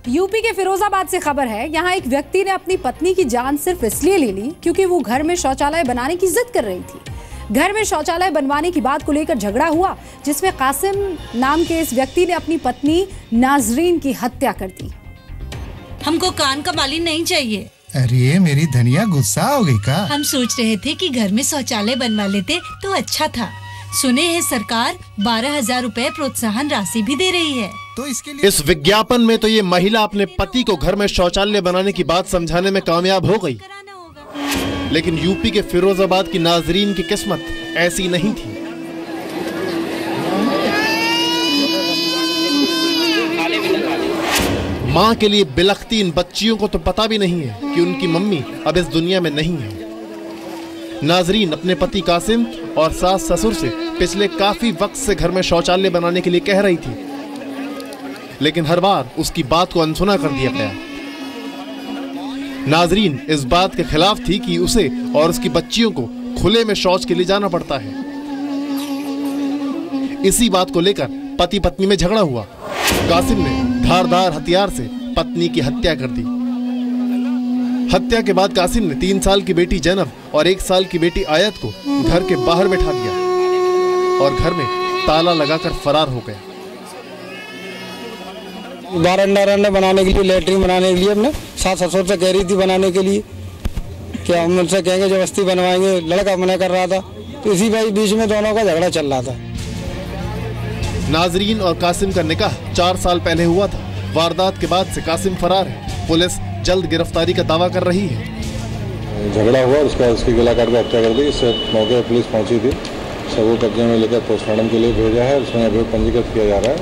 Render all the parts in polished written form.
UP के फिरोजाबाद से खबर है। यहाँ एक व्यक्ति ने अपनी पत्नी की जान सिर्फ इसलिए ले ली क्योंकि वो घर में शौचालय बनाने की जिद कर रही थी। घर में शौचालय बनवाने की बात को लेकर झगड़ा हुआ, जिसमें कासिम नाम के इस व्यक्ति ने अपनी पत्नी नाजरीन की हत्या कर दी। हमको कान का मालिन नहीं चाहिए। अरे मेरी धनिया, गुस्सा हो गई का? हम सोच रहे थे कि घर में शौचालय बनवा लेते तो अच्छा था। सुने हैं सरकार 12,000 रुपए प्रोत्साहन राशि भी दे रही है। तो इसके लिए इस विज्ञापन में तो ये महिला अपने पति को घर में शौचालय बनाने की बात समझाने में कामयाब हो गई, लेकिन यूपी के फिरोजाबाद की नाजरीन की किस्मत ऐसी नहीं थी। माँ के लिए बिलखती इन बच्चियों को तो पता भी नहीं है कि उनकी मम्मी अब इस दुनिया में नहीं है। नाजरीन अपने पति कासिम और सास ससुर से पिछले काफी वक्त से घर में शौचालय बनाने के लिए कह रही थी, लेकिन हर बार उसकी बात को अनसुना कर दिया गया। नाजरीन इस बात के खिलाफ थी कि उसे और उसकी बच्चियों को खुले में शौच के लिए जाना पड़ता है। इसी बात को लेकर पति पत्नी में झगड़ा हुआ। कासिम ने धारदार हथियार से पत्नी की हत्या कर दी। हत्या के बाद कासिम ने 3 साल की बेटी जैनब और 1 साल की बेटी आयत को घर के बाहर बैठा दिया और घर में ताला लगाकर फरार हो गया। बारंडा बनाने के लिए, लेटरिन बनाने के लिए अपने सास ससुर से कह रही थी बनाने के लिए कि हम उनसे कहेंगे जबरदस्ती बनवाएंगे। लड़का मना कर रहा था, तो इसी बीच में दोनों का झगड़ा चल रहा था। नाजरीन और कासिम का निकाह 4 साल पहले हुआ था। वारदात के बाद से कासिम फरार है। पुलिस जल्द गिरफ्तारी का दावा कर रही है। झगड़ा हुआ, उसकी गला काट कर हत्या कर दी। इससे मौके पर पुलिस पहुंची थी, सबको कब्जे में लेकर पोस्टमार्टम के लिए भेजा है। उसमें अभी पंजीकृत किया जा रहा है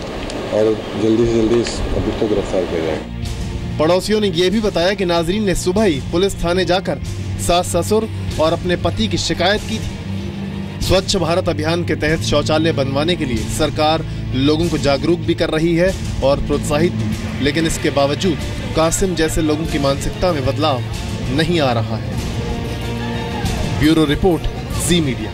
और जल्दी से जल्दी इस अभियुक्त को गिरफ्तार किया जाएगा। पड़ोसियों ने यह भी बताया कि नाजरीन ने सुबह ही पुलिस थाने जाकर सास ससुर और अपने पति की शिकायत की थी। स्वच्छ भारत अभियान के तहत शौचालय बनवाने के लिए सरकार लोगों को जागरूक भी कर रही है और प्रोत्साहित भी, लेकिन इसके बावजूद कासिम जैसे लोगों की मानसिकता में बदलाव नहीं आ रहा है। ब्यूरो रिपोर्ट, जी मीडिया।